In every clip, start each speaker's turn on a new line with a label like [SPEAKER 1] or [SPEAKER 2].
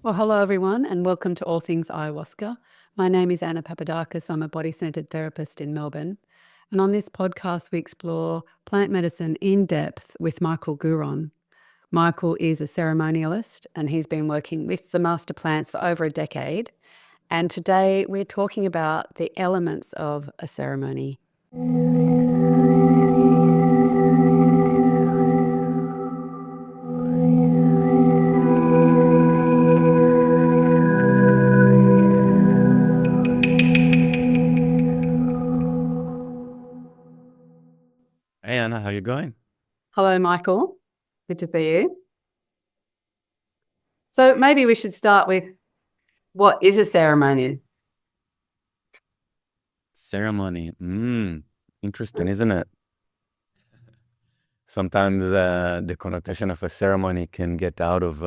[SPEAKER 1] Well, hello everyone, and welcome to All Things Ayahuasca. My name is Anna Papadakis. I'm a body-centered therapist in Melbourne. And on this podcast, we explore plant medicine in depth with Michael Guron. Michael is a ceremonialist, and he's been working with the master plants for over a decade. And today we're talking about the elements of a ceremony.
[SPEAKER 2] Hey Anna, how you going?
[SPEAKER 1] Hello, Michael. Good to see you. So maybe we should start with, what is a ceremony?
[SPEAKER 2] Ceremony. Interesting, isn't it? Sometimes the connotation of a ceremony can get out of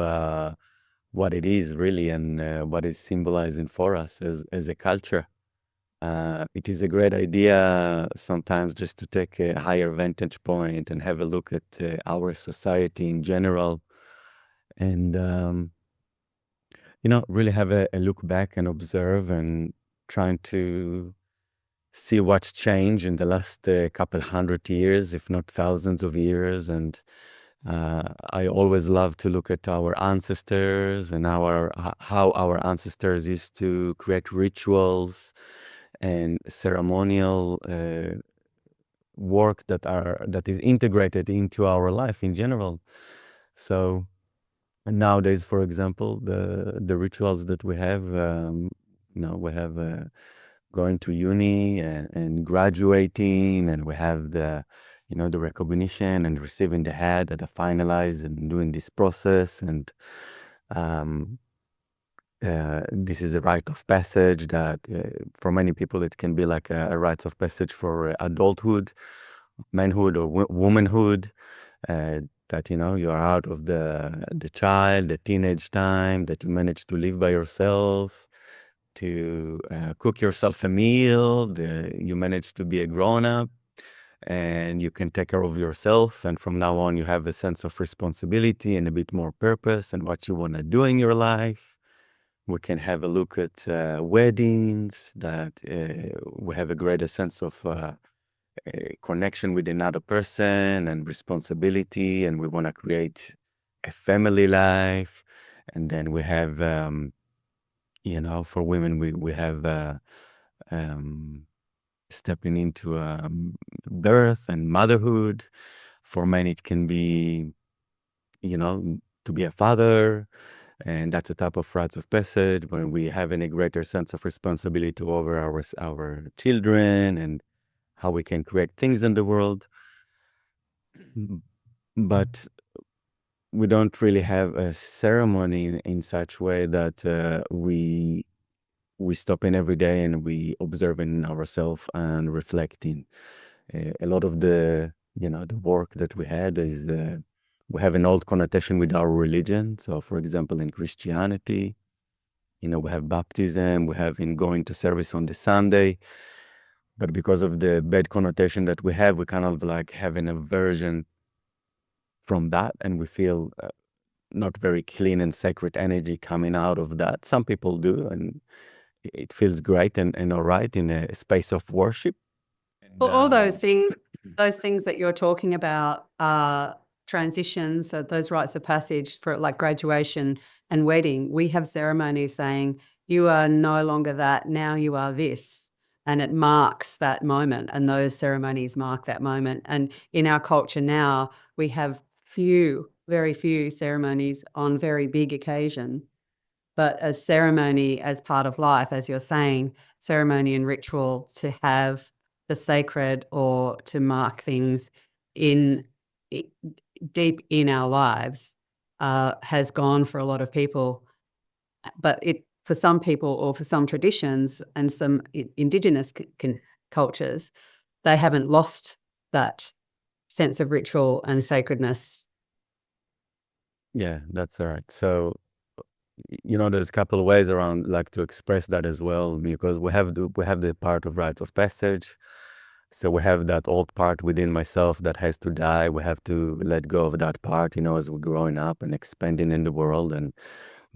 [SPEAKER 2] what it is really and what is symbolizing for us as a culture. It is a great idea sometimes just to take a higher vantage point and have a look at our society in general and, really have a look back and observe and trying to see what's changed in the last couple hundred years, if not thousands of years. And I always love to look at our ancestors and how our ancestors used to create rituals and ceremonial work that is integrated into our life in general. So nowadays, for example, the rituals that we have, we have going to uni and graduating, and we have the recognition and receiving the head that are finalized and doing this process. And this is a rite of passage that for many people, it can be like a rite of passage for adulthood, manhood or womanhood, that, you're out of the child, the teenage time, that you manage to live by yourself, to cook yourself a meal, you manage to be a grown-up, and you can take care of yourself. And from now on, you have a sense of responsibility and a bit more purpose and what you want to do in your life. We can have a look at weddings, that we have a greater sense of connection with another person and responsibility, and we want to create a family life. And then we have, for women, we have stepping into birth and motherhood. For men, it can be, to be a father, and that's a type of rites of passage when we have a greater sense of responsibility over our children and how we can create things in the world. But we don't really have a ceremony in such way that we stop in every day and we observe in ourselves and reflecting. A lot of the work that we had is we have an old connotation with our religion. So, for example, in Christianity, we have baptism, we have in going to service on the Sunday. But because of the bad connotation that we have, we kind of like have an aversion from that, and we feel not very clean and sacred energy coming out of that. Some people do, and it feels great and all right in a space of worship.
[SPEAKER 1] Well, all those things that you're talking about are transitions, so those rites of passage for like graduation and wedding. We have ceremonies saying, you are no longer that, now you are this. And it marks that moment, and those ceremonies mark that moment. And in our culture now, we have very few ceremonies on very big occasion. But a ceremony as part of life, as you're saying, ceremony and ritual to have the sacred or to mark things in deep in our lives has gone for a lot of people. But for some people or for some traditions and some indigenous cultures, they haven't lost that sense of ritual and sacredness.
[SPEAKER 2] Yeah, that's all right. So, there's a couple of ways around like to express that as well, because we have the part of rite of passage. So we have that old part within myself that has to die. We have to let go of that part, as we're growing up and expanding in the world. And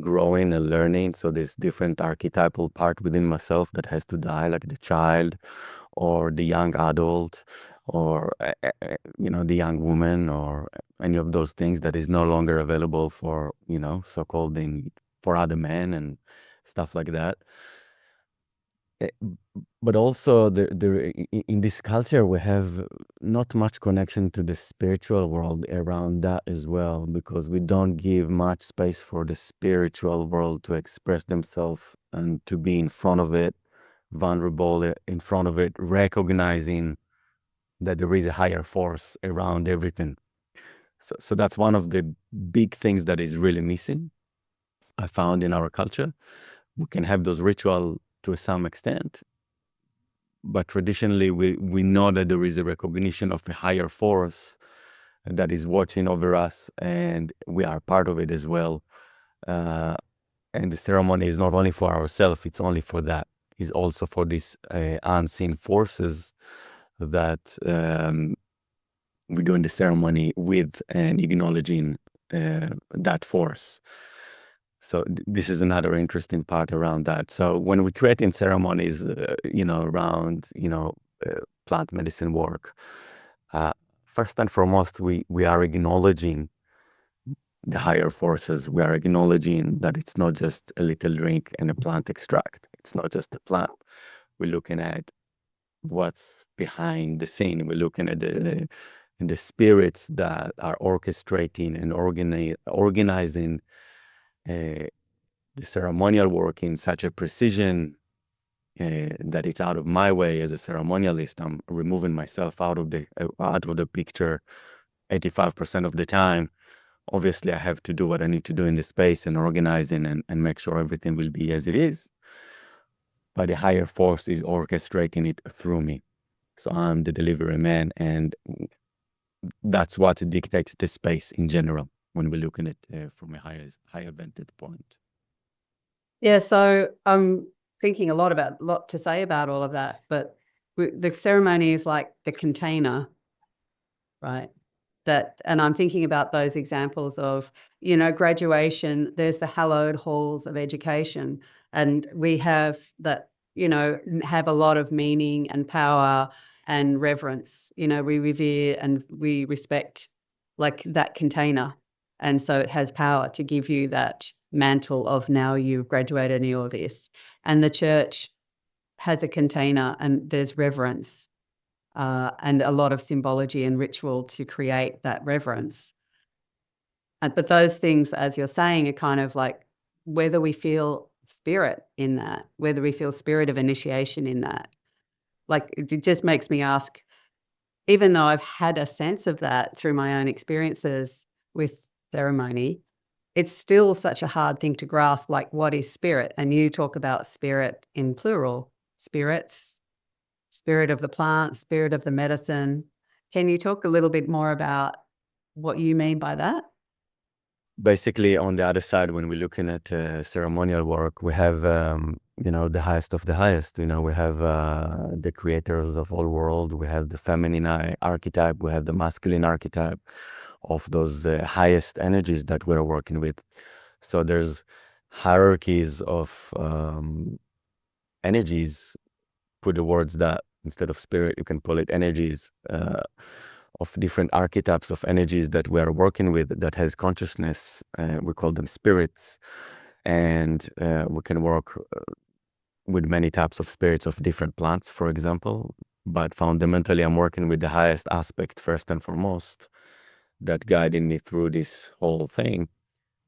[SPEAKER 2] growing and learning. So this different archetypal part within myself that has to die, like the child or the young adult or the young woman or any of those things that is no longer available for so-called for other men and stuff like that. Eh, But also, in this culture, we have not much connection to the spiritual world around that as well, because we don't give much space for the spiritual world to express themselves and to be in front of it, vulnerable in front of it, recognizing that there is a higher force around everything. So that's one of the big things that is really missing, I found, in our culture. We can have those rituals to some extent, but traditionally we know that there is a recognition of a higher force that is watching over us, and we are part of it as well. And the ceremony is not only for ourselves, it's only for that. It's also for these unseen forces that we're doing the ceremony with and acknowledging that force. So this is another interesting part around that. So when we create in ceremonies, around, plant medicine work, first and foremost, we are acknowledging the higher forces. We are acknowledging that it's not just a little drink and a plant extract. It's not just a plant. We're looking at what's behind the scene. We're looking at the spirits that are orchestrating and organizing the ceremonial work in such a precision that it's out of my way as a ceremonialist. I'm removing myself out of the picture 85% of the time. Obviously, I have to do what I need to do in the space and organizing and make sure everything will be as it is. But the higher force is orchestrating it through me. So I'm the delivery man, and that's what dictates the space in general when we're looking at from a higher vantage point.
[SPEAKER 1] Yeah, so I'm thinking a lot to say about all of that, but the ceremony is like the container, right? And I'm thinking about those examples of, graduation, there's the hallowed halls of education, and we have that, have a lot of meaning and power and reverence. We revere and we respect like that container. And so it has power to give you that mantle of now you've graduated and you're this. And the church has a container and there's reverence and a lot of symbology and ritual to create that reverence. But those things, as you're saying, are kind of like whether we feel spirit in that, whether we feel spirit of initiation in that. Like it just makes me ask, even though I've had a sense of that through my own experiences with ceremony, it's still such a hard thing to grasp, like what is spirit? And you talk about spirit in plural, spirits, spirit of the plant, spirit of the medicine. Can you talk a little bit more about what you mean by that?
[SPEAKER 2] Basically, on the other side, when we're looking at ceremonial work, we have the highest of the highest. We have the creators of all world. We have the feminine archetype. We have the masculine archetype of those highest energies that we're working with. So there's hierarchies of energies. Put the words that instead of spirit, you can call it energies. Of different archetypes of energies that we are working with that has consciousness. We call them spirits, and we can work with many types of spirits of different plants, for example. But fundamentally, I'm working with the highest aspect first and foremost that guiding me through this whole thing.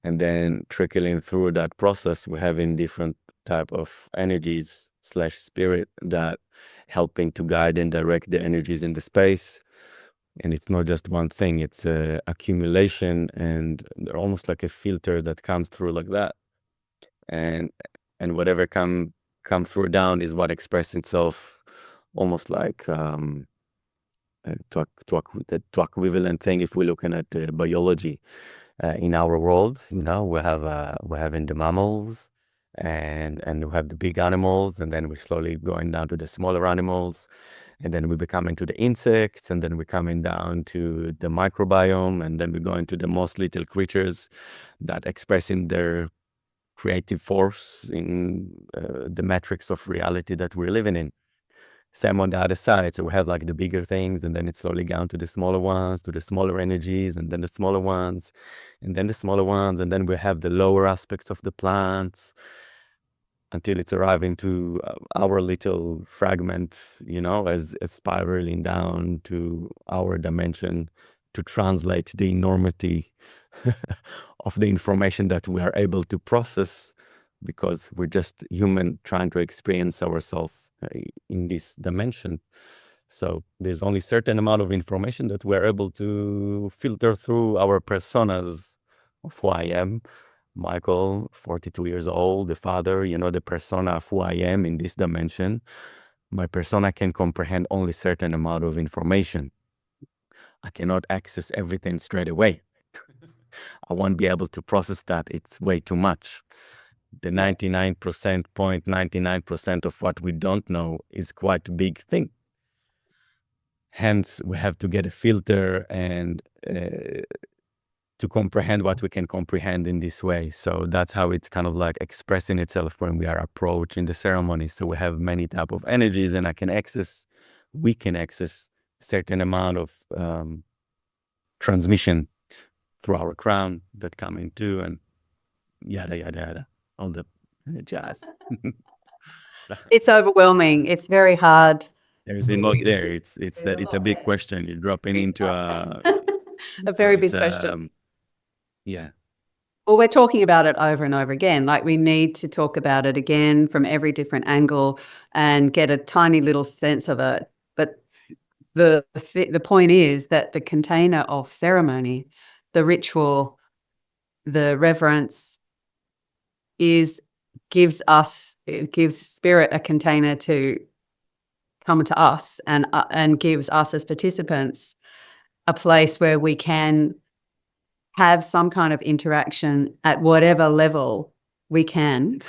[SPEAKER 2] And then trickling through that process, we're having different type of energies / spirit that helping to guide and direct the energies in the space. And it's not just one thing, it's a accumulation, and they're almost like a filter that comes through like that. And whatever come through down is what expresses itself almost like to equivalent thing if we're looking at biology in our world. We have in the mammals and we have the big animals, and then we're slowly going down to the smaller animals. And then we become into the insects, and then we're coming down to the microbiome, and then we're going to the most little creatures that expressing their creative force in the matrix of reality that we're living in. Same on the other side. So we have like the bigger things, and then it's slowly down to the smaller ones, to the smaller energies, and then the smaller ones, and then the smaller ones, and then we have the lower aspects of the plants until it's arriving to our little fragment, as spiraling down to our dimension to translate the enormity of the information that we are able to process, because we're just human trying to experience ourselves in this dimension. So there's only certain amount of information that we're able to filter through our personas of who I am. Michael, 42 years old, the father, the persona of who I am in this dimension. My persona can comprehend only certain amount of information. I cannot access everything straight away. I won't be able to process that. It's way too much. The 99% of what we don't know is quite a big thing. Hence, we have to get a filter and to comprehend what we can comprehend in this way. So that's how it's kind of like expressing itself when we are approaching the ceremony. So we have many type of energies, and we can access certain amount of transmission through our crown that come into, and yada, yada, yada, all the jazz.
[SPEAKER 1] It's overwhelming. It's very hard.
[SPEAKER 2] There's a lot there. It's a big question. You're dropping into
[SPEAKER 1] a very big question.
[SPEAKER 2] Yeah.
[SPEAKER 1] Well, we're talking about it over and over again. Like, we need to talk about it again from every different angle and get a tiny little sense of it. But the point is that the container of ceremony, the ritual, the reverence gives spirit a container to come to us, and gives us as participants a place where we can have some kind of interaction at whatever level we can.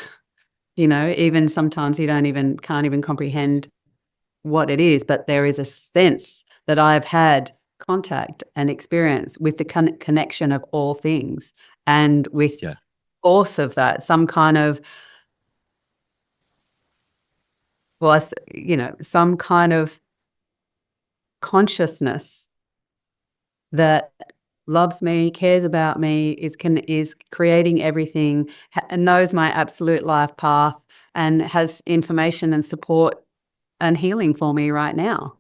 [SPEAKER 1] Even sometimes you can't even comprehend what it is, but there is a sense that I've had contact and experience with the connection of all things, and with force of that, some kind of, some kind of consciousness that loves me, cares about me, is creating everything, and knows my absolute life path, and has information and support and healing for me right now.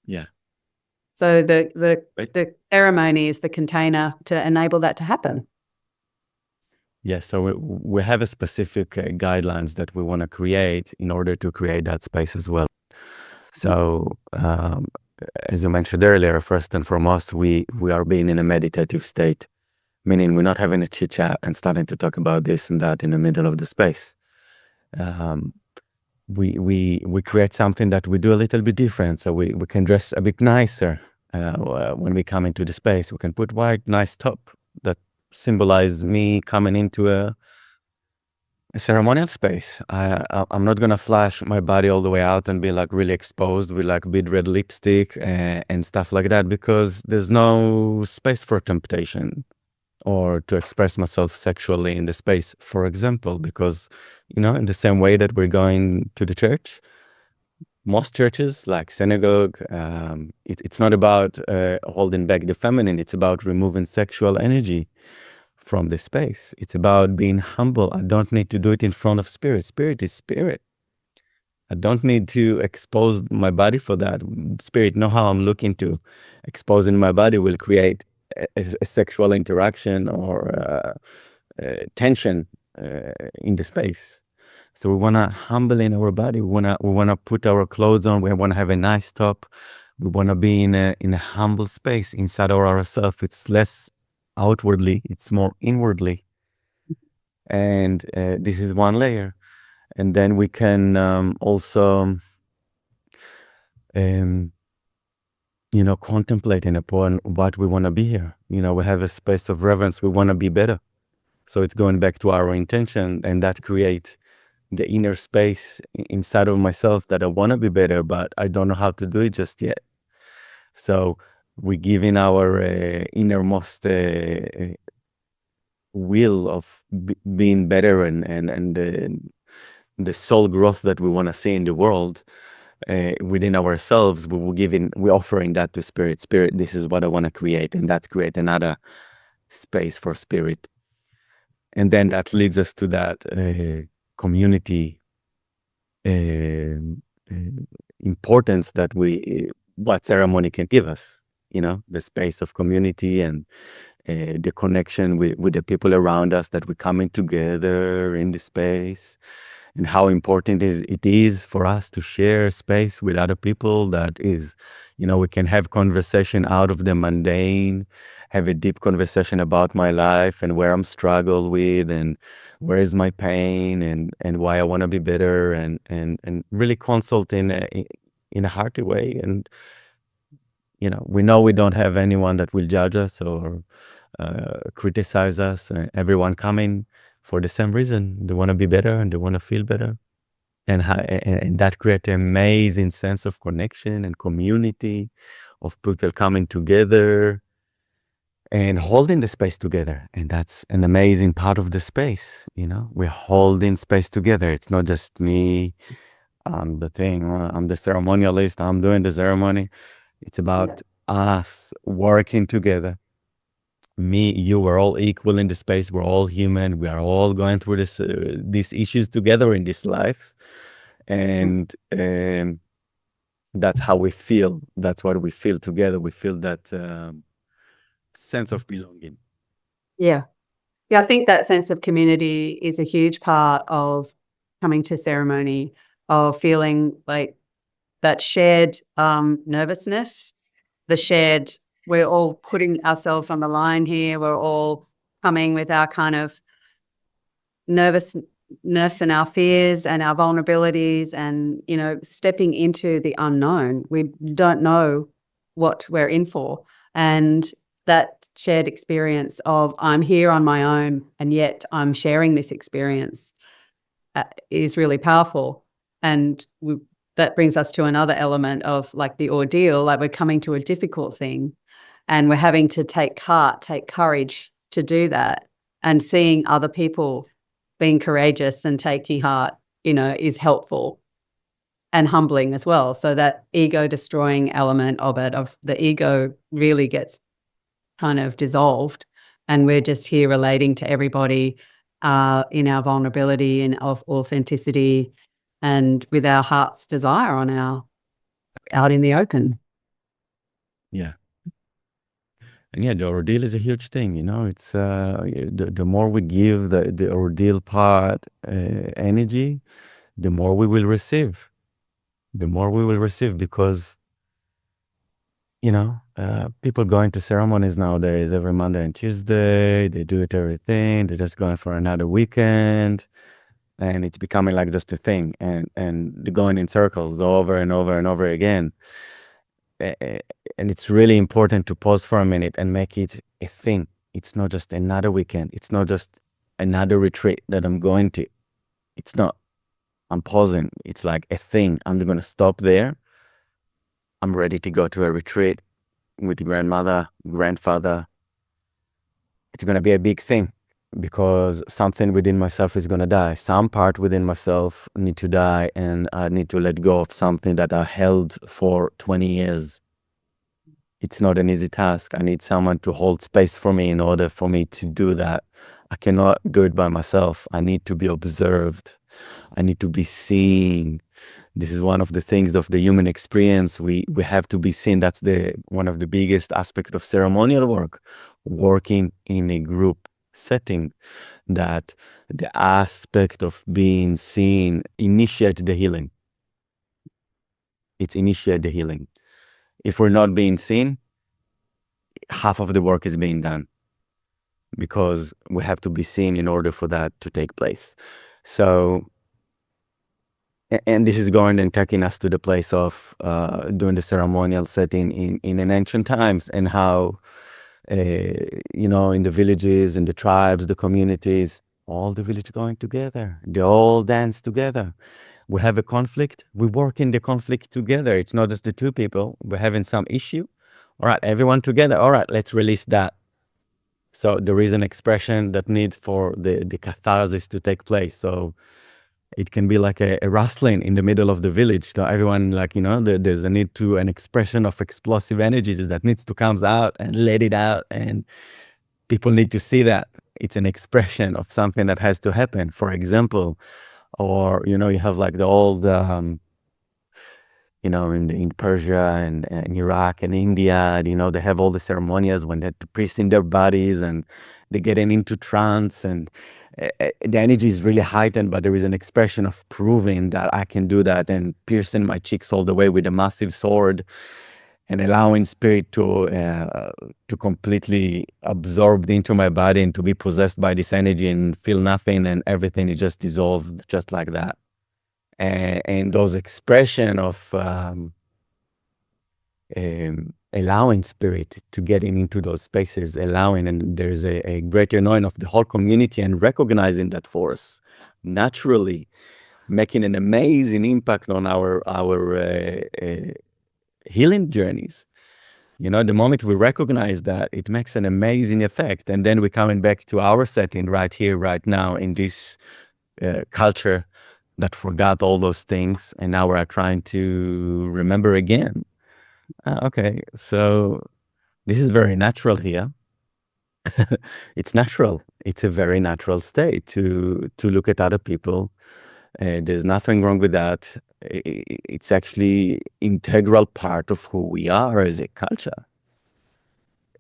[SPEAKER 2] Yeah.
[SPEAKER 1] So the ceremony is the container to enable that to happen.
[SPEAKER 2] Yeah, so we have a specific guidelines that we want to create in order to create that space as well. So as you mentioned earlier, first and foremost, we are being in a meditative state, meaning we're not having a chit chat and starting to talk about this and that in the middle of the space. We create something that we do a little bit different. So we can dress a bit nicer when we come into the space. We can put white, nice top that symbolize me coming into a ceremonial space. I'm not gonna flash my body all the way out and be like really exposed with like big red lipstick and stuff like that, because there's no space for temptation or to express myself sexually in the space, for example, because in the same way that we're going to the church, most churches like synagogue, it's not about holding back the feminine. It's about removing sexual energy from the space. It's about being humble. I don't need to do it in front of spirit. Spirit is spirit. I don't need to expose my body for that. Spirit know how I'm looking to. Exposing my body will create a sexual interaction or tension in the space. So we want to humble in our body. We want to put our clothes on. We want to have a nice top. We want to be in a humble space inside of ourselves. It's less outwardly, it's more inwardly. And this is one layer. And then we can also contemplating upon what we want to be here. We have a space of reverence. We want to be better. So it's going back to our intention, and that create the inner space inside of myself that I want to be better, but I don't know how to do it just yet. So we give in our innermost will of being better and the soul growth that we want to see in the world within ourselves, we're offering that to spirit. Spirit, this is what I want to create, and that's create another space for spirit. And then that leads us to that community importance that what ceremony can give us, the space of community and the connection with the people around us, that we're coming together in the space, and how important it is for us to share space with other people. That is, we can have conversation out of the mundane, have a deep conversation about my life and where I'm struggle with, and where is my pain, and why I want to be better, and really consult in a hearty way. And we know we don't have anyone that will judge us or criticize us. Everyone coming for the same reason. They want to be better and they want to feel better. And that creates an amazing sense of connection and community of people coming together and holding the space together. And that's an amazing part of the space. We're holding space together. It's not just me, I'm the thing, I'm the ceremonialist, I'm doing the ceremony. It's about us working together. Me, you, we're all equal in the space. We're all human. We are all going through these issues together in this life. And that's how we feel. That's what we feel together. We feel that sense of belonging.
[SPEAKER 1] Yeah. Yeah, I think that sense of community is a huge part of coming to ceremony, of feeling like that shared nervousness, we're all putting ourselves on the line here. We're all coming with our kind of nervousness and our fears and our vulnerabilities, and, stepping into the unknown. We don't know what we're in for. And that shared experience of I'm here on my own and yet I'm sharing this experience is really powerful. And that brings us to another element of like the ordeal, like we're coming to a difficult thing and we're having to take courage to do that, and seeing other people being courageous and taking heart, is helpful and humbling as well. So that ego destroying element of it, of the ego, really gets kind of dissolved, and we're just here relating to everybody in our vulnerability and of authenticity and with our heart's desire out in the open.
[SPEAKER 2] Yeah. And yeah, the ordeal is a huge thing, it's the more we give the ordeal part energy, the more we will receive. The more we will receive, because people going to ceremonies nowadays every Monday and Tuesday, they do it everything. They're just going for another weekend, and it's becoming like just a thing, and they're going in circles over and over and over again. And it's really important to pause for a minute and make it a thing. It's not just another weekend. It's not just another retreat that I'm going to. It's not. I'm pausing. It's like a thing. I'm going to stop there. I'm ready to go to a retreat with grandmother, grandfather. It's going to be a big thing, because something within myself is going to die. Some part within myself need to die, and I need to let go of something that I held for 20 years. It's not an easy task. I need someone to hold space for me in order for me to do that. I cannot do it by myself. I need to be observed. I need to be seen. This is one of the things of the human experience. We have to be seen. That's one of the biggest aspects of ceremonial work, working in a group setting, that the aspect of being seen initiate the healing. It's initiate the healing. If we're not being seen, half of the work is being done, because we have to be seen in order for that to take place. So, and this is going and taking us to the place of doing the ceremonial setting in an ancient times, and how, in the villages, in the tribes, the communities, all the village going together. They all dance together. We have a conflict. We work in the conflict together. It's not just the two people. We're having some issue. All right, everyone together. All right, let's release that. So there is an expression that needs for the catharsis to take place. So it can be like a rustling in the middle of the village. So everyone, like, there's a need to an expression of explosive energies that needs to come out and let it out. And people need to see that it's an expression of something that has to happen, for example. Or, you have like the old, in Persia and Iraq and India, they have all the ceremonies when they priests in their bodies and they get into trance, and the energy is really heightened, but there is an expression of proving that I can do that and piercing my cheeks all the way with a massive sword and allowing spirit to completely absorb into my body and to be possessed by this energy and feel nothing, and everything is just dissolved just like that. And those expression of allowing spirit to get into those spaces, allowing, and there's a greater knowing of the whole community and recognizing that force naturally, making an amazing impact on our healing journeys. The moment we recognize that, it makes an amazing effect. And then we're coming back to our setting right here, right now, in this culture that forgot all those things, and now we're trying to remember again. Okay, so this is very natural here. It's natural. It's a very natural state to look at other people. There's nothing wrong with that. It's actually integral part of who we are as a culture.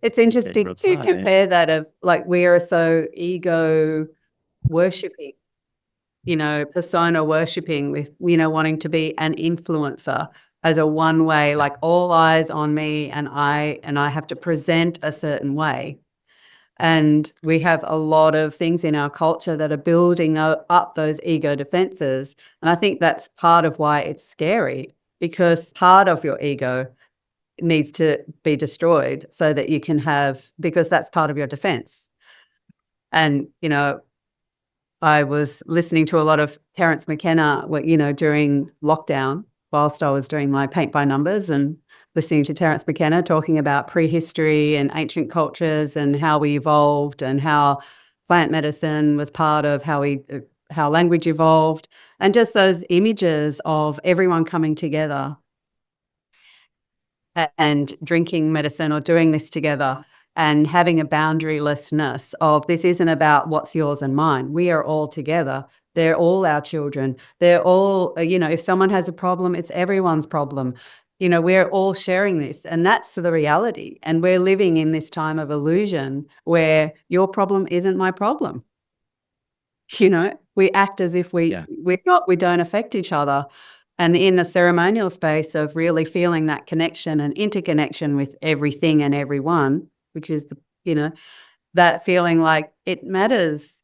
[SPEAKER 1] It's interesting to compare that of like we are so ego worshipping, persona worshipping with, wanting to be an influencer as a one way, like all eyes on me, and I have to present a certain way. And we have a lot of things in our culture that are building up those ego defenses. And I think that's part of why it's scary, because part of your ego needs to be destroyed so that you can have, because that's part of your defense. And, I was listening to a lot of Terence McKenna, during lockdown, whilst I was doing my paint by numbers, and listening to Terence McKenna talking about prehistory and ancient cultures and how we evolved, and how plant medicine was part of how language evolved, and just those images of everyone coming together and drinking medicine or doing this together, and having a boundarylessness of, this isn't about what's yours and mine. We are all together. They're all our children. They're all, if someone has a problem, it's everyone's problem. We're all sharing this, and that's the reality. And we're living in this time of illusion where your problem isn't my problem. We act as if we're not, we don't affect each other. And in the ceremonial space of really feeling that connection and interconnection with everything and everyone, which is that feeling like it matters.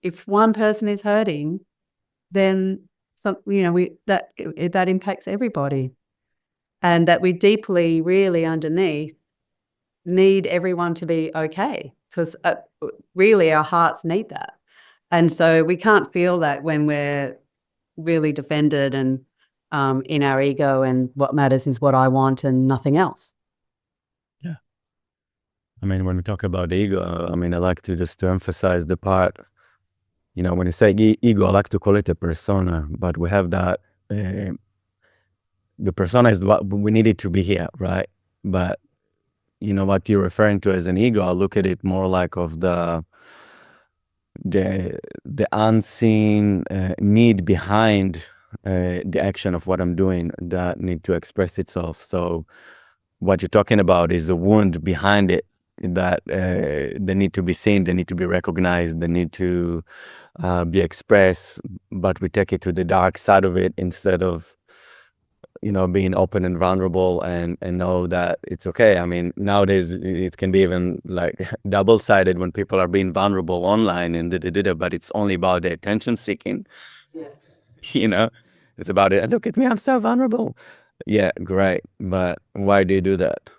[SPEAKER 1] If one person is hurting, then that impacts everybody, and that we deeply, really underneath, need everyone to be okay, because really our hearts need that. And so we can't feel that when we're really defended and in our ego, and what matters is what I want and nothing else.
[SPEAKER 2] Yeah. I mean, when we talk about ego, I like to just to emphasize the part, when you say ego, I like to call it a persona, but we have that, the persona is what we need it to be here, right? But what you're referring to as an ego, I look at it more like of the unseen need behind the action of what I'm doing that need to express itself. So what you're talking about is a wound behind it that they need to be seen, they need to be recognized, they need to be expressed, but we take it to the dark side of it instead of being open and vulnerable and know that it's okay. Nowadays it can be even like double-sided when people are being vulnerable online and but it's only about the attention seeking. Yeah. It's about it. Look at me, I'm so vulnerable. Yeah, great. But why do you do that?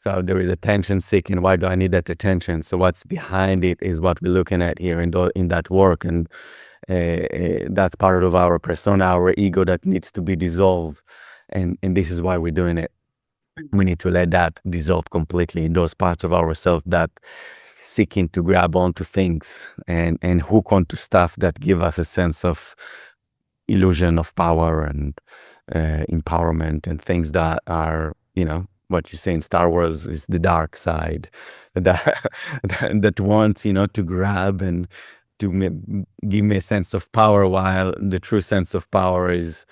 [SPEAKER 2] So there is attention seeking. Why do I need that attention? So what's behind it is what we're looking at here in that work. And that's part of our persona, our ego that needs to be dissolved. And this is why we're doing it. We need to let that dissolve completely in those parts of ourselves that seeking to grab onto things and hook onto stuff that give us a sense of illusion of power and empowerment, and things that are, what you say in Star Wars is the dark side, that that wants, to grab and to give me a sense of power, while the true sense of power is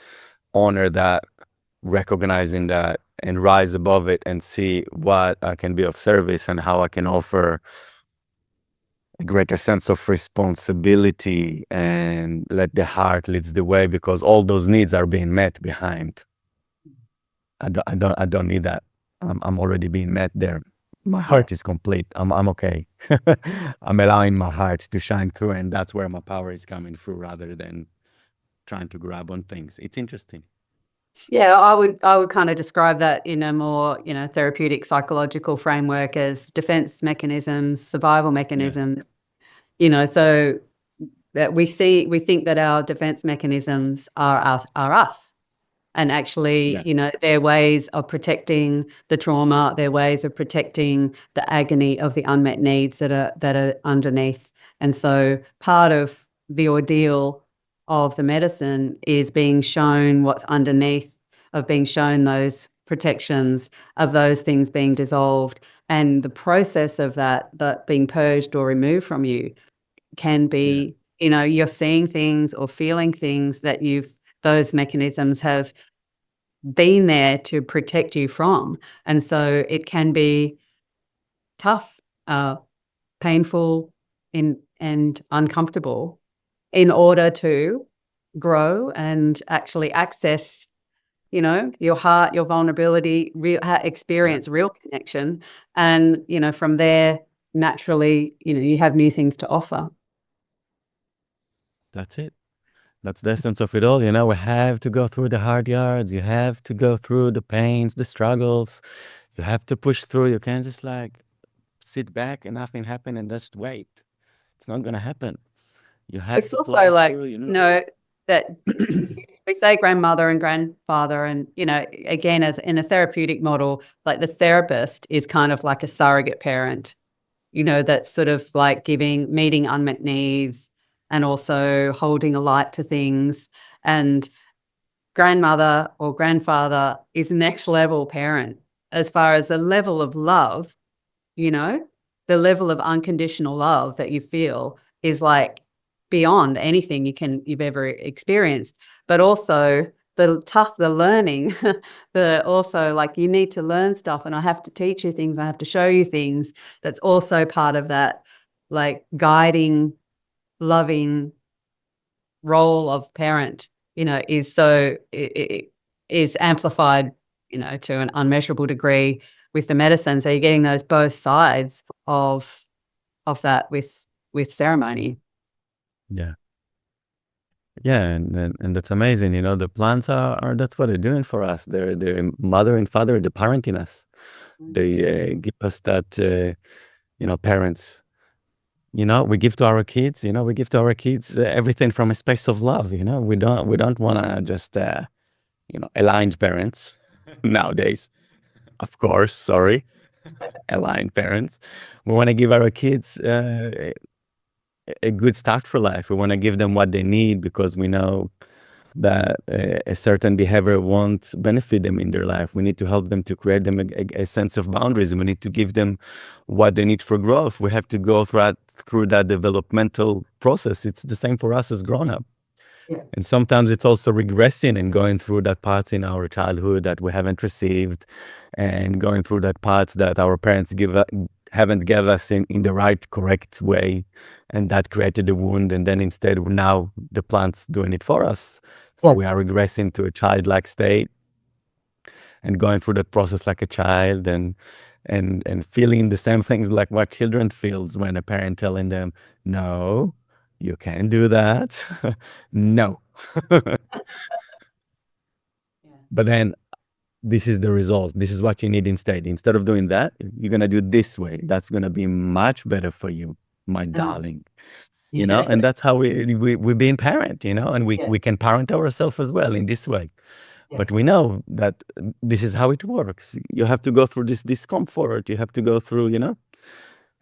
[SPEAKER 2] honor that, recognizing that, and rise above it and see what I can be of service and how I can offer a greater sense of responsibility and let the heart leads the way, because all those needs are being met behind. I don't need that. I'm already being met there. My heart is complete. I'm okay. I'm allowing my heart to shine through, and that's where my power is coming through, rather than trying to grab on things. It's interesting.
[SPEAKER 1] Yeah, I would kind of describe that in a more, therapeutic psychological framework as defense mechanisms, survival
[SPEAKER 2] Yeah.
[SPEAKER 1] mechanisms, so that we think that our defense mechanisms are us. And actually,
[SPEAKER 2] Yeah.
[SPEAKER 1] they're ways of protecting the trauma, they're ways of protecting the agony of the unmet needs that are underneath. And so part of the ordeal of the medicine is being shown what's underneath, of being shown those protections, of those things being dissolved. And the process of that being purged or removed from you can
[SPEAKER 2] Yeah.
[SPEAKER 1] be, you're seeing things or feeling things that those mechanisms have been there to protect you from. And so it can be tough, painful, and uncomfortable in order to grow and actually access, your heart, your vulnerability,
[SPEAKER 2] Yeah.
[SPEAKER 1] experience real connection. And, from there, naturally, you have new things to offer.
[SPEAKER 2] That's it. That's the essence of it all. We have to go through the hard yards. You have to go through the pains, the struggles. You have to push through. You can't just like sit back and nothing happen and just wait. It's not gonna happen. You have
[SPEAKER 1] It's
[SPEAKER 2] to plow
[SPEAKER 1] also like,
[SPEAKER 2] through.
[SPEAKER 1] that we say grandmother and grandfather, and, again, as in a therapeutic model, like the therapist is kind of like a surrogate parent, that's sort of like meeting unmet needs and also holding a light to things. And grandmother or grandfather is next level parent as far as the level of love, you know, the level of unconditional love that you feel is like beyond anything you've ever experienced. But also the learning, the also like you need to learn stuff, and I have to teach you things, I have to show you things. That's also part of that, like guiding, loving role of parent, is so it is amplified, to an unmeasurable degree with the medicine. So you're getting those both sides of that with ceremony.
[SPEAKER 2] Yeah. Yeah, and that's amazing. The plants are that's what they're doing for us. They're mother and father, the parenting us. They give us that, parents. We give to our kids. We give to our kids everything from a space of love. We don't want to just aligned parents nowadays. Of course, sorry, aligned parents. We want to give our kids a good start for life. We want to give them what they need, because we know that a certain behavior won't benefit them in their life. We need to help them to create them a sense of boundaries. We need to give them what they need for growth. We have to go through that developmental process. It's the same for us as grown up.
[SPEAKER 1] Yeah.
[SPEAKER 2] And sometimes it's also regressing and going through that parts in our childhood that we haven't received, and going through that parts that our parents haven't given us in the right, correct way. And that created the wound. And then instead, now the plant's doing it for us. So we are regressing to a childlike state and going through that process like a child, and feeling the same things like what children feels when a parent telling them, no, you can't do that. No. But then this is the result. This is what you need instead. Instead of doing that, you're going to do this way. That's going to be much better for you, my darling. And that's how we being parent, and we can parent ourselves as well in this way. But we know that this is how it works. You have to go through this discomfort. You have to go through,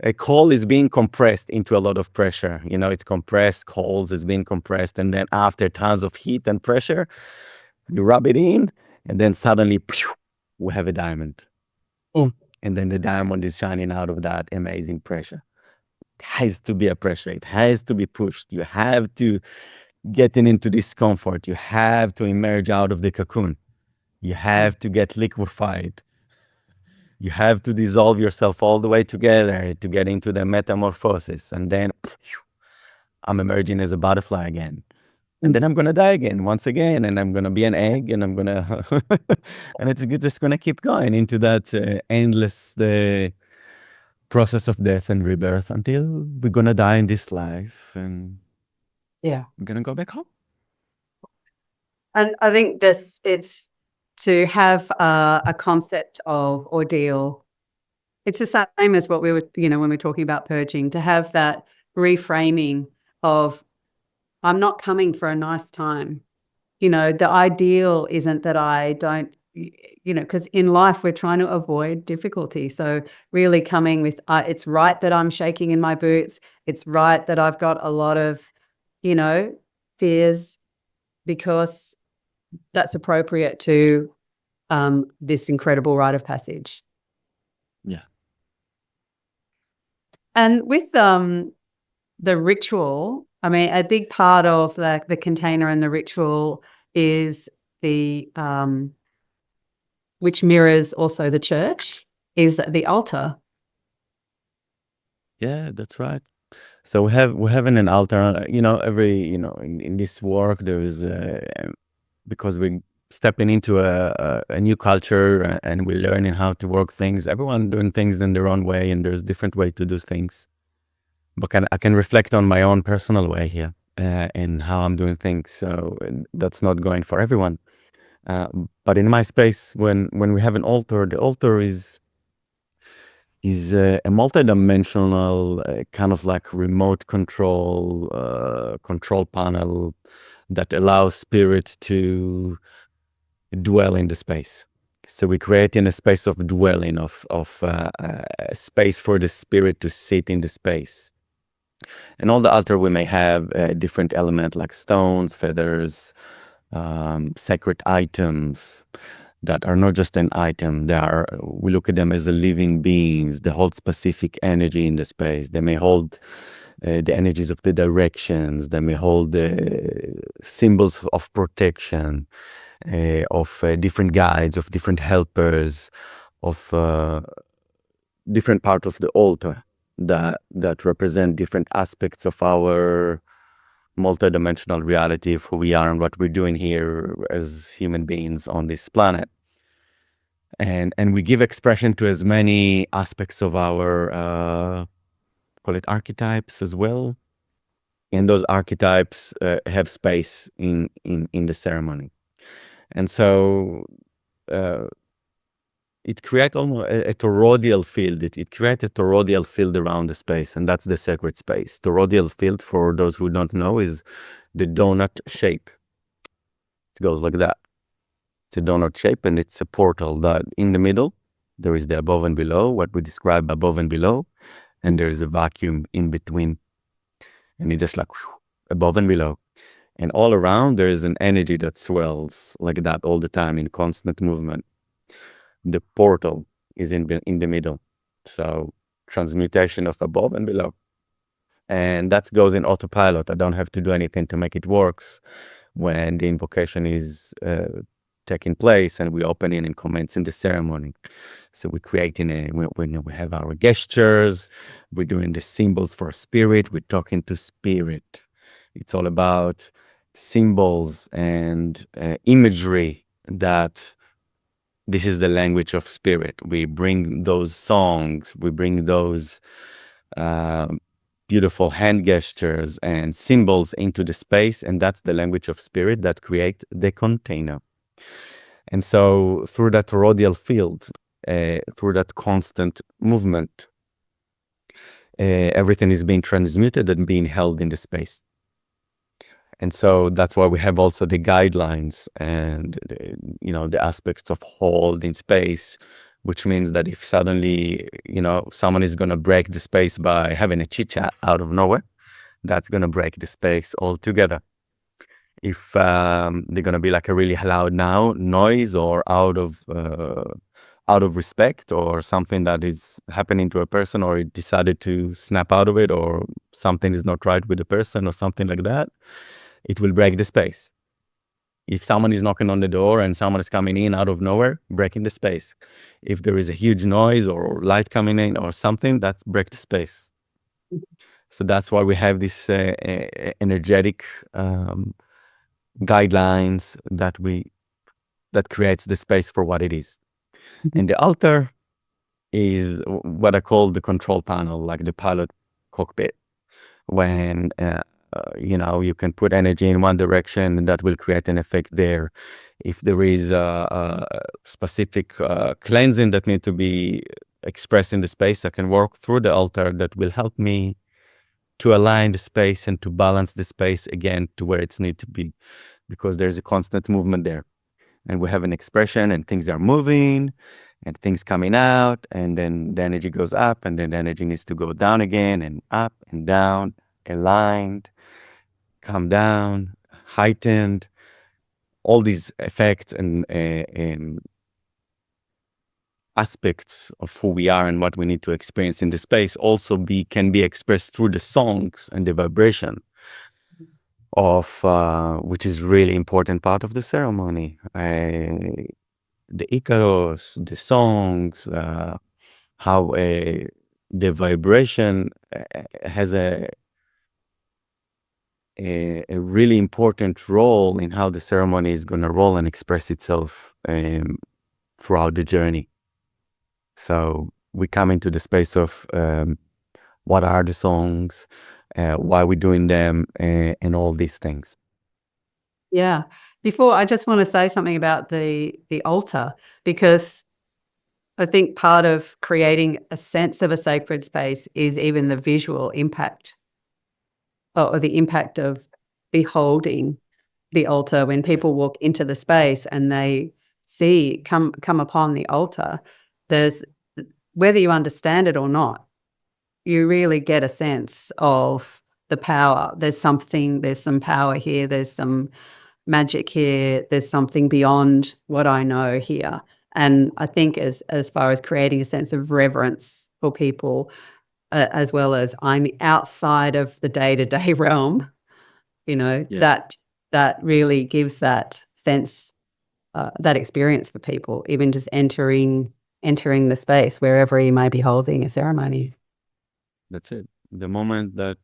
[SPEAKER 2] a coal is being compressed into a lot of pressure. It's compressed, coals is being compressed. And then after tons of heat and pressure, you rub it in, and then suddenly we have a diamond. And then the diamond is shining out of that amazing pressure. It has to be a pressure. It has to be pushed. You have to get into discomfort. You have to emerge out of the cocoon. You have to get liquefied. You have to dissolve yourself all the way together to get into the metamorphosis. And then I'm emerging as a butterfly again. And then I'm going to die again, once again. And I'm going to be an egg, and I'm going to, and it's just going to keep going into that endless process of death and rebirth until we're going to die in this life. And we're going to go back home.
[SPEAKER 1] And I think it's to have a concept of ordeal. It's the same as what we were, when we're talking about purging, to have that reframing of, I'm not coming for a nice time. The ideal isn't that I don't, because in life we're trying to avoid difficulty. So really coming with, it's right that I'm shaking in my boots. It's right that I've got a lot of, fears, because that's appropriate to this incredible rite of passage.
[SPEAKER 2] Yeah.
[SPEAKER 1] And with the ritual, I mean, a big part of the container and the ritual is the which mirrors also the church, is the altar.
[SPEAKER 2] Yeah, that's right. So we're having an altar. Every in this work there is because we're stepping into a new culture, and we're learning how to work things. Everyone doing things in their own way, and there's different way to do things. But I can reflect on my own personal way here and how I'm doing things. So that's not going for everyone. But in my space, when we have an altar, the altar is a multidimensional kind of like remote control panel that allows spirit to dwell in the space. So we create in a space of dwelling, of space for the spirit to sit in the space. And all the altar we may have different elements like stones, feathers, sacred items that are not just an item. We look at them as living beings. They hold specific energy in the space. They may hold the energies of the directions. They may hold the symbols of protection, of different guides, of different helpers, of different part of the altar that represent different aspects of our multidimensional reality of who we are and what we're doing here as human beings on this planet. And we give expression to as many aspects of our call it archetypes as well. And those archetypes have space in the ceremony. And so it creates almost a toroidal field. It creates a toroidal field around the space, and that's the sacred space. Toroidal field, for those who don't know, is the donut shape. It goes like that. It's a donut shape, and it's a portal that in the middle, there is the above and below, what we describe above and below, and there is a vacuum in between. And it's just like above and below. And all around, there is an energy that swells like that all the time in constant movement. The portal is in the middle. So transmutation of above and below. And that goes in autopilot. I don't have to do anything to make it works when the invocation is taking place and we open in and commence in the ceremony. So we're creating when we have our gestures, we're doing the symbols for spirit, we're talking to spirit. It's all about symbols and imagery that this is the language of spirit. We bring those songs, we bring those beautiful hand gestures and symbols into the space, and that's the language of spirit that create the container. And so through that toroidal field, through that constant movement, everything is being transmuted and being held in the space. And so that's why we have also the guidelines and, the aspects of holding space, which means that if suddenly, someone is going to break the space by having a chit chat out of nowhere, that's going to break the space altogether. If they're going to be like a really loud noise or out of respect or something that is happening to a person, or he decided to snap out of it, or something is not right with the person or something like that, it will break the space. If someone is knocking on the door and someone is coming in out of nowhere, breaking the space. If there is a huge noise or light coming in or something, that's break the space. So that's why we have this energetic guidelines that creates the space for what it is. And the altar is what I call the control panel, like the pilot cockpit. When you can put energy in one direction, and that will create an effect there. If there is a specific cleansing that need to be expressed in the space, I can work through the altar that will help me to align the space and to balance the space again to where it's need to be, because there's a constant movement there. And we have an expression, and things are moving and things coming out, and then the energy goes up, and then the energy needs to go down again, and up and down, aligned, come down, heightened. All these effects and aspects of who we are and what we need to experience in the space also can be expressed through the songs and the vibration of which is really important part of the ceremony. The Icaros, the songs, how the vibration has a really important role in how the ceremony is going to roll and express itself throughout the journey. So we come into the space of what are the songs, why we're doing them, and all these things.
[SPEAKER 1] Yeah. Before, I just want to say something about the altar, because I think part of creating a sense of a sacred space is even the visual impact, or the impact of beholding the altar. When people walk into the space and they come upon the altar, there's, whether you understand it or not, you really get a sense of the power. There's some power here. There's some magic here. There's something beyond what I know here. And I think as far as creating a sense of reverence for people, as well as I'm outside of the day-to-day realm, that really gives that sense, that experience for people, even just entering the space wherever you may be holding a ceremony.
[SPEAKER 2] That's it. The moment that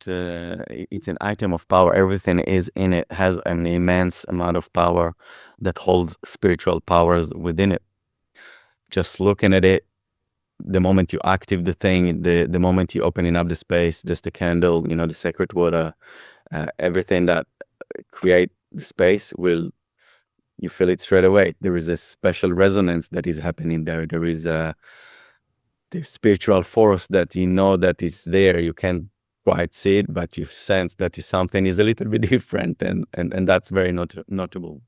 [SPEAKER 2] it's an item of power, everything is in it, has an immense amount of power that holds spiritual powers within it. Just looking at it, the moment you active the thing, the moment you opening up the space, just the candle, the sacred water, everything that create the space, you feel it straight away. There is a special resonance that is happening there. There is the spiritual force that that is there. You can't quite see it, but you sense that something is a little bit different, and that's very notable.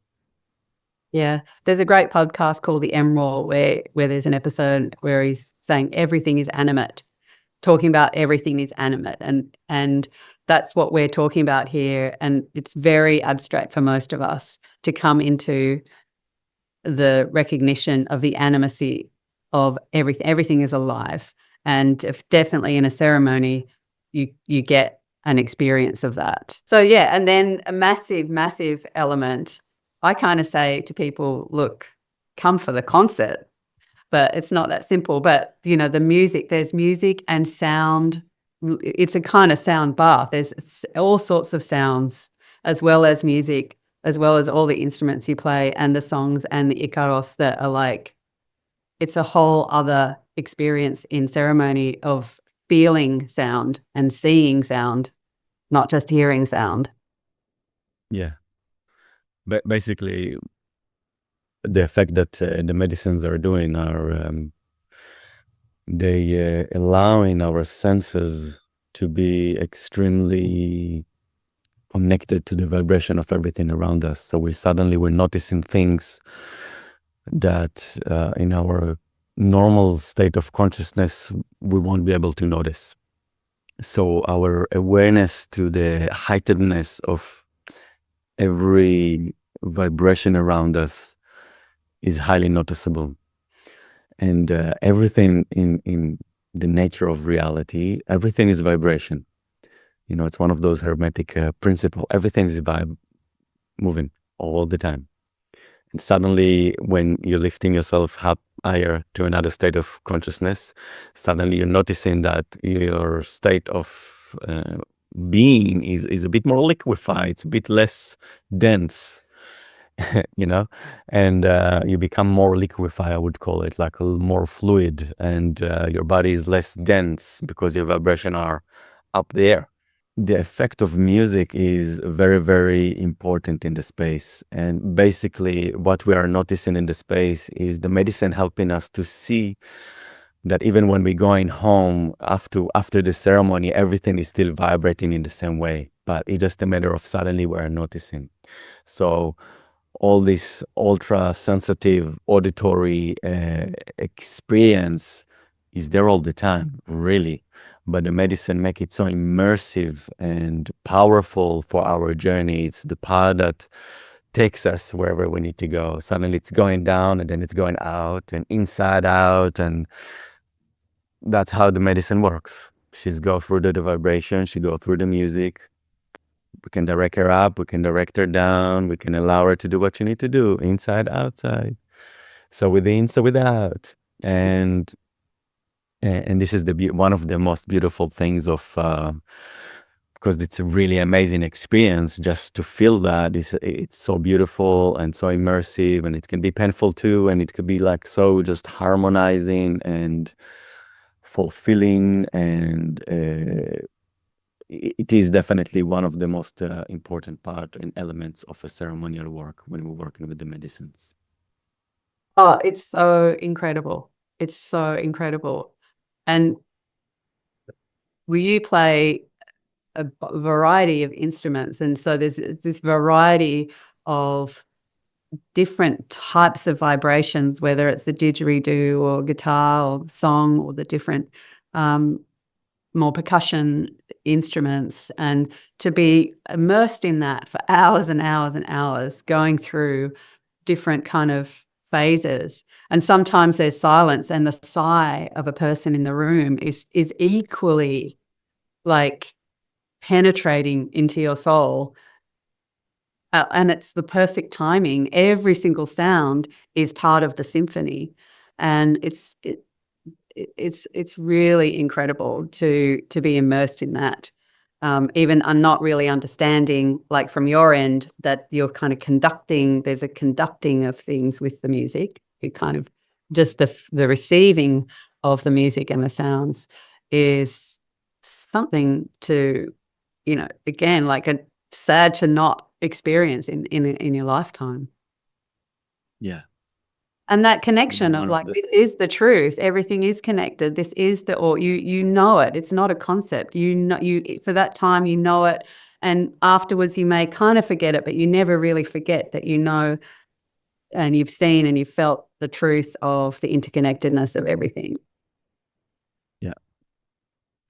[SPEAKER 1] Yeah, there's a great podcast called The Emerald where there's an episode where he's saying everything is animate, talking about everything is animate, and that's what we're talking about here. And it's very abstract for most of us to come into the recognition of the animacy of everything. Everything is alive, and if definitely in a ceremony, you get an experience of that. So yeah, and then a massive element. I kind of say to people, look, come for the concert, but it's not that simple. But the music, there's music and sound. It's a kind of sound bath. It's all sorts of sounds, as well as music, as well as all the instruments you play and the songs and the Icaros that are like, it's a whole other experience in ceremony of feeling sound and seeing sound, not just hearing sound.
[SPEAKER 2] Yeah. Basically, the effect that the medicines are doing are they allowing our senses to be extremely connected to the vibration of everything around us. So we're noticing things that in our normal state of consciousness we won't be able to notice. So our awareness to the heightenedness of every vibration around us is highly noticeable. And everything in the nature of reality, everything is vibration. You know, it's one of those hermetic principles. Everything is moving all the time. And suddenly, when you're lifting yourself up higher to another state of consciousness, suddenly you're noticing that your state of being is a bit more liquefied, it's a bit less dense, you know, and you become more liquefied, I would call it, like a little more fluid, and your body is less dense because your vibration are up there. The effect of music is very, very important in the space. And basically, what we are noticing in the space is the medicine helping us to see that even when we're going home after the ceremony, everything is still vibrating in the same way. But it's just a matter of suddenly we're noticing. So all this ultra sensitive auditory experience is there all the time, really. But the medicine make it so immersive and powerful for our journey. It's the power that takes us wherever we need to go. Suddenly it's going down and then it's going out and inside out. And that's how the medicine works. She's go through the vibration, she go through the music. We can direct her up, we can direct her down, we can allow her to do what she need to do, inside, outside. So within, so without. And this is one of the most beautiful things of, because it's a really amazing experience just to feel that. It's so beautiful and so immersive, and it can be painful too, and it could be like so just harmonizing and fulfilling, and it is definitely one of the most important part and elements of a ceremonial work when we're working with the medicines.
[SPEAKER 1] Oh, it's so incredible. It's so incredible. And will you play a variety of instruments? And so there's this variety of different types of vibrations, whether it's the didgeridoo or guitar or song or the different more percussion instruments, and to be immersed in that for hours and hours and hours, going through different kind of phases. And sometimes there's silence, and the sigh of a person in the room is equally like penetrating into your soul. And it's the perfect timing. Every single sound is part of the symphony, and it's really incredible to be immersed in that. Even I'm not really understanding, like from your end, that you're kind of conducting. There's a conducting of things with the music. You kind of just the receiving of the music and the sounds is something to, again, like a sad to not experience in your lifetime.
[SPEAKER 2] Yeah.
[SPEAKER 1] And that connection of like, this is the truth. Everything is connected. This is or you know it. It's not a concept. For that time, you know it. And afterwards you may kind of forget it, but you never really forget that you know, and you've seen and you've felt the truth of the interconnectedness of everything.
[SPEAKER 2] Yeah,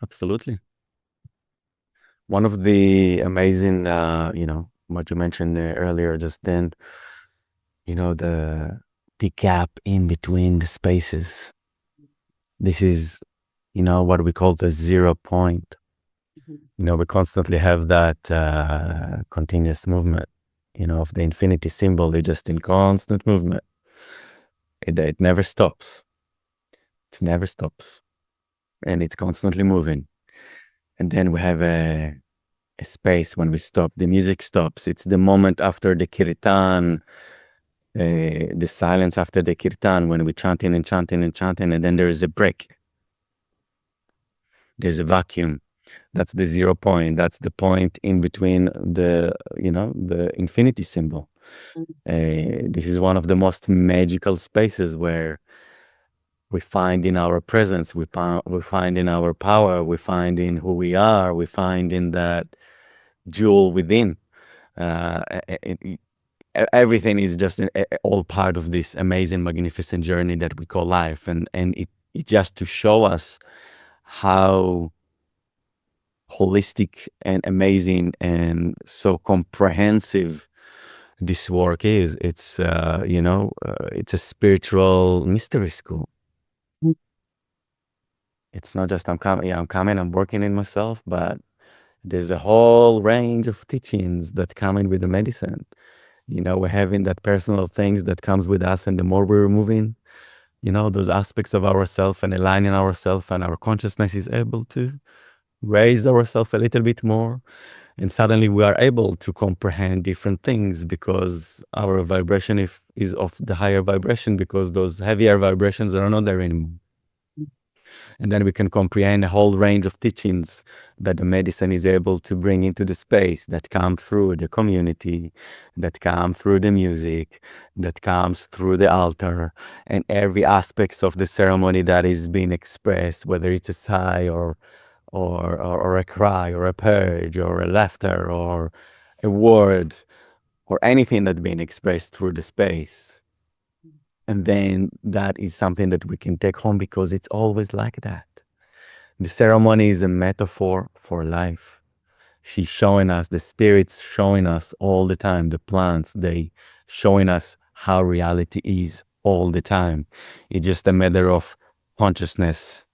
[SPEAKER 2] absolutely. One of the amazing, what you mentioned earlier just then, the gap in between the spaces. This is, what we call the 0 point. We constantly have that continuous movement, of the infinity symbol. It's just in constant movement. It never stops. It never stops. And it's constantly moving. And then we have a space when we stop. The music stops. It's the moment after the kirtan, the silence after the kirtan, when we're chanting and chanting and chanting, and then there is a break. There's a vacuum. That's the 0 point. That's the point in between the infinity symbol. This is one of the most magical spaces where we find in our presence, we find in our power, we find in who we are, we find in that jewel within. Uh, Everything is just all part of this amazing, magnificent journey that we call life, and it just to show us how holistic and amazing and so comprehensive this work is. It's it's a spiritual mystery school. It's not just I'm coming, I'm working in myself, but there's a whole range of teachings that come in with the medicine. We're having that personal things that comes with us, and the more we're removing, those aspects of ourself and aligning ourself, and our consciousness is able to raise ourselves a little bit more, and suddenly we are able to comprehend different things because our vibration is of the higher vibration, because those heavier vibrations are not there anymore. And then we can comprehend a whole range of teachings that the medicine is able to bring into the space, that come through the community, that come through the music, that comes through the altar, and every aspects of the ceremony that is being expressed, whether it's a sigh or a cry or a purge or a laughter or a word or anything that's being expressed through the space. And then that is something that we can take home, because it's always like that. The ceremony is a metaphor for life. She's showing us, the spirits showing us all the time, the plants, they showing us how reality is all the time. It's just a matter of consciousness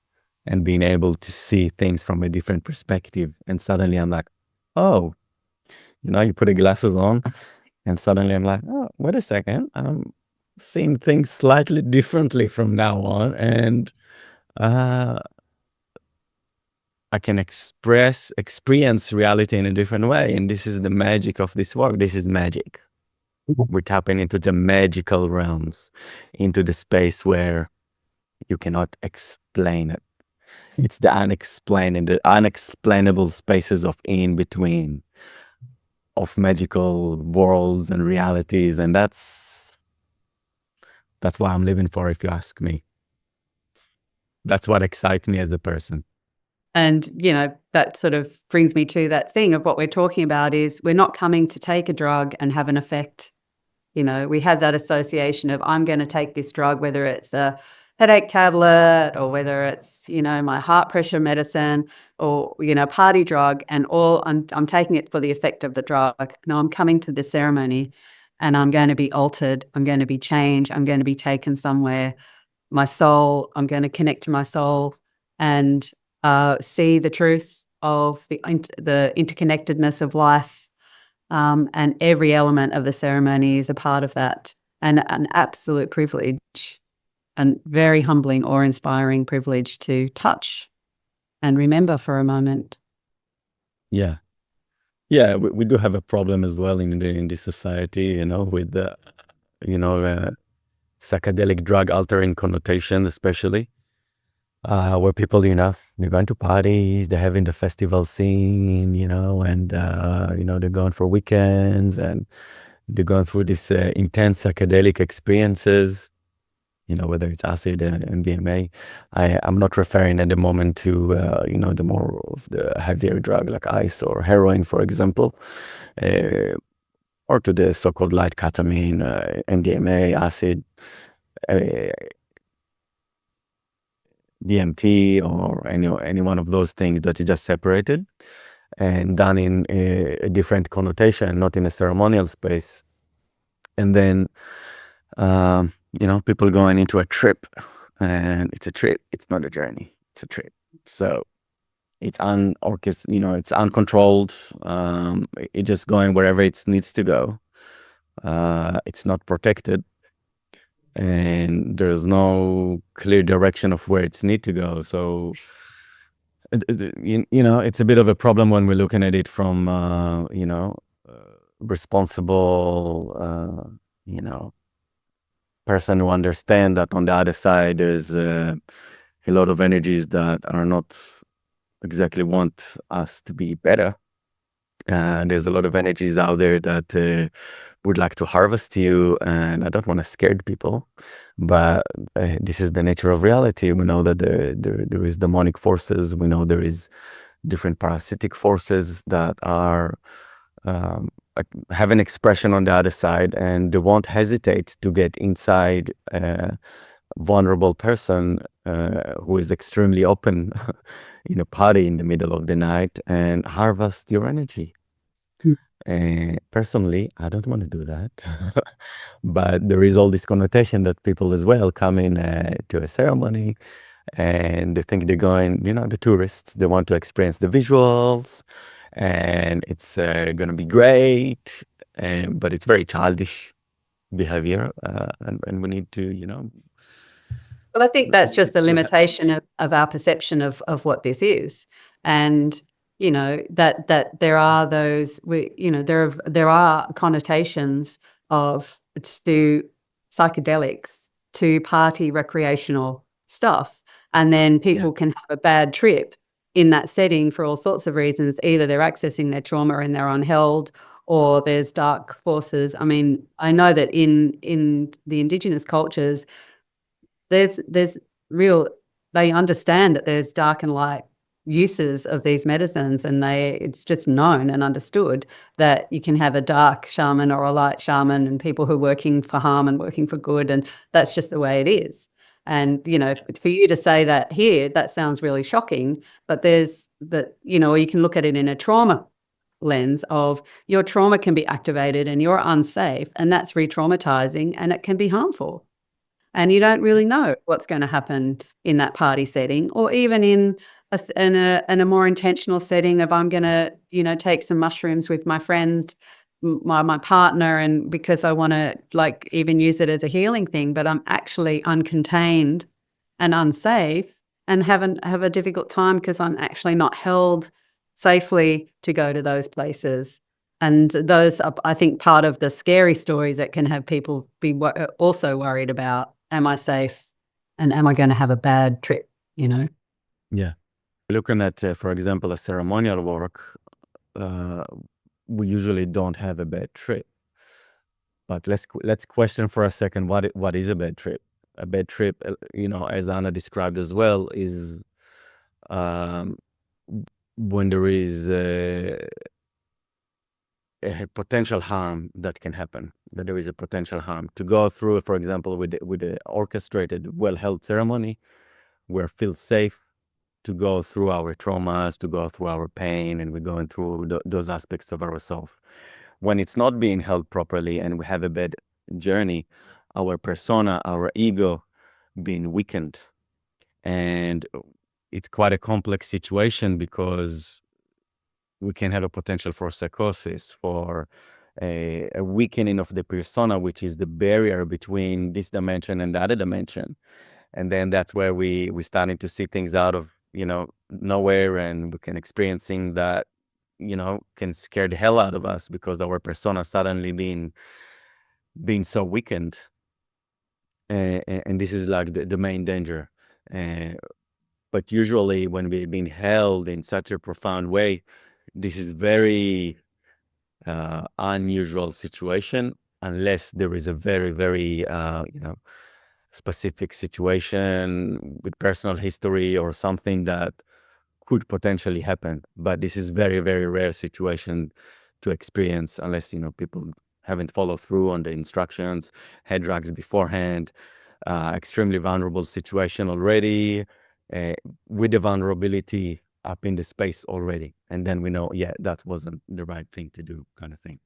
[SPEAKER 2] and being able to see things from a different perspective. And suddenly I'm like, oh, you put the glasses on, and suddenly I'm like, oh, wait a second. I'm seeing things slightly differently from now on. And I can experience reality in a different way. And this is the magic of this work. This is magic. We're tapping into the magical realms, into the space where you cannot explain it. It's the unexplained and the unexplainable spaces of in between, of magical worlds and realities. And that's what I'm living for, if you ask me. That's what excites me as a person.
[SPEAKER 1] And, that sort of brings me to that thing of what we're talking about is we're not coming to take a drug and have an effect. We have that association of I'm going to take this drug, whether it's a headache tablet or whether it's, my heart pressure medicine or, party drug, and I'm taking it for the effect of the drug. No, I'm coming to the ceremony and I'm going to be altered. I'm going to be changed. I'm going to be taken somewhere. My soul, I'm going to connect to my soul and see the truth of the interconnectedness of life. And every element of the ceremony is a part of that, and an absolute privilege, and very humbling, awe-inspiring privilege to touch and remember for a moment.
[SPEAKER 2] Yeah. Yeah, we do have a problem as well in this society, with the, psychedelic drug altering connotation, especially. Where people, they're going to parties, they're having the festival scene, and, they're going for weekends, and they're going through this intense psychedelic experiences, whether it's acid and MDMA. I'm not referring at the moment to, the more of the heavier drug like ice or heroin, for example, or to the so-called light ketamine, MDMA, acid, DMT, or any one of those things that you just separated and done in a different connotation, not in a ceremonial space. And then, people going into a trip, and it's a trip. It's not a journey. It's a trip. So it's it's uncontrolled. It's just going wherever it needs to go. It's not protected, and there's no clear direction of where it's need to go. So it's a bit of a problem when we're looking at it from responsible person who understand that on the other side there's a lot of energies that are not exactly want us to be better. There's a lot of energies out there that would like to harvest you, and I don't want to scare people, but this is the nature of reality. We know that there is demonic forces. We know there is different parasitic forces that are have an expression on the other side, and they won't hesitate to get inside a vulnerable person who is extremely open in a party in the middle of the night and harvest your energy. Personally, I don't want to do that. But there is all this connotation that people as well come in to a ceremony and they think they're going, the tourists, they want to experience the visuals and it's going to be great. But it's very childish behavior. And we need to,
[SPEAKER 1] Well, I think that's just a limitation of our perception of what this is. And, that there are those, there are connotations to psychedelics, to party recreational stuff. And then people can have a bad trip in that setting for all sorts of reasons. Either they're accessing their trauma and they're unheld, or there's dark forces. I mean, I know that in the Indigenous cultures, there's they understand that there's dark and light uses of these medicines, and it's just known and understood that you can have a dark shaman or a light shaman and people who are working for harm and working for good, and that's just the way it is. And, for you to say that here, that sounds really shocking, but or you can look at it in a trauma lens of your trauma can be activated and you're unsafe, and that's re-traumatizing and it can be harmful. And you don't really know what's going to happen in that party setting, or even in a more intentional setting of I'm going to, take some mushrooms with my friends, my partner, and because I want to even use it as a healing thing, but I'm actually uncontained and unsafe and have a difficult time because I'm actually not held safely to go to those places. And those are, I think, part of the scary stories that can have people be also worried about, am I safe and am I going to have a bad trip,
[SPEAKER 2] Yeah. Looking at, for example, a ceremonial work, we usually don't have a bad trip. But let's question for a second what is a bad trip. A bad trip, as Anna described as well, is um, when there is a potential harm that can happen. That there is a potential harm to go through, for example, with the orchestrated, well-held ceremony, where feel safe to go through our traumas, to go through our pain, and we're going through those aspects of ourselves. When it's not being held properly and we have a bad journey, our persona, our ego being weakened. And it's quite a complex situation because we can have a potential for psychosis, for a weakening of the persona, which is the barrier between this dimension and the other dimension. And then that's where we're starting to see things out of, nowhere, and we can experiencing that, can scare the hell out of us because our persona suddenly being so weakened. And this is like the main danger. But usually when we've been held in such a profound way, this is very unusual situation, unless there is a very, very, specific situation with personal history or something that could potentially happen. But this is very, very rare situation to experience unless, people haven't followed through on the instructions, had drugs beforehand, extremely vulnerable situation already, with the vulnerability up in the space already. And then we know, that wasn't the right thing to do, kind of thing.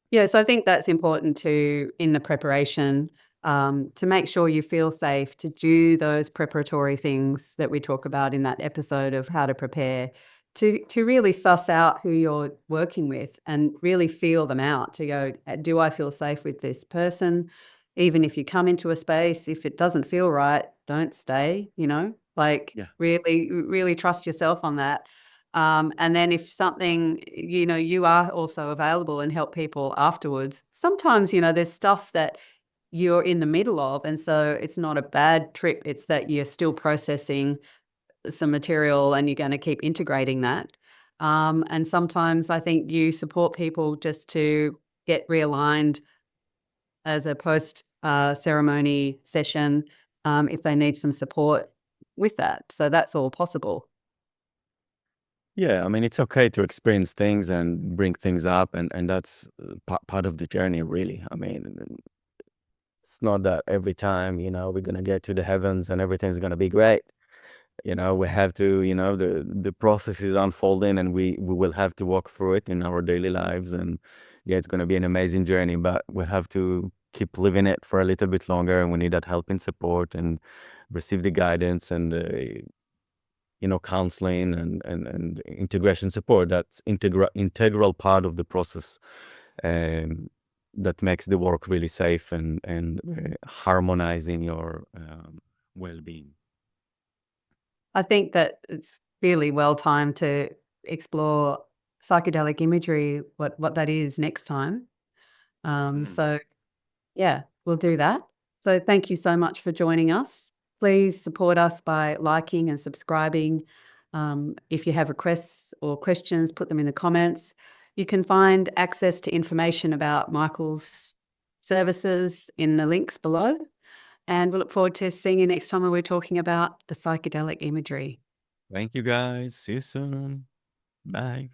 [SPEAKER 1] Yes, I think that's important in the preparation, to make sure you feel safe to do those preparatory things that we talk about in that episode of how to prepare, to really suss out who you're working with and really feel them out, to go, do I feel safe with this person? Even if you come into a space, if it doesn't feel right, don't stay, really, really trust yourself on that. And then if something, you are also available and help people afterwards. Sometimes, there's stuff that you're in the middle of, and so it's not a bad trip. It's that you're still processing some material and you're going to keep integrating that. And sometimes I think you support people just to get realigned as a post ceremony session, if they need some support with that. So that's all possible.
[SPEAKER 2] Yeah, I mean, it's okay to experience things and bring things up, and that's part of the journey, really. I mean, it's not that every time, we're gonna get to the heavens and everything's gonna be great. We have to, the process is unfolding, and we will have to walk through it in our daily lives. And yeah, it's gonna be an amazing journey, but we have to keep living it for a little bit longer, and we need that help and support and receive the guidance and counseling and integration support. That's integral part of the process, um, that makes the work really safe and harmonizing your well-being.
[SPEAKER 1] I think that it's really well timed to explore psychedelic imagery, what that is next time. So yeah, we'll do that. So thank you so much for joining us. Please support us by liking and subscribing. If you have requests or questions, put them in the comments. You can find access to information about Michael's services in the links below. And we look forward to seeing you next time when we're talking about the psychedelic imagery.
[SPEAKER 2] Thank you, guys. See you soon. Bye.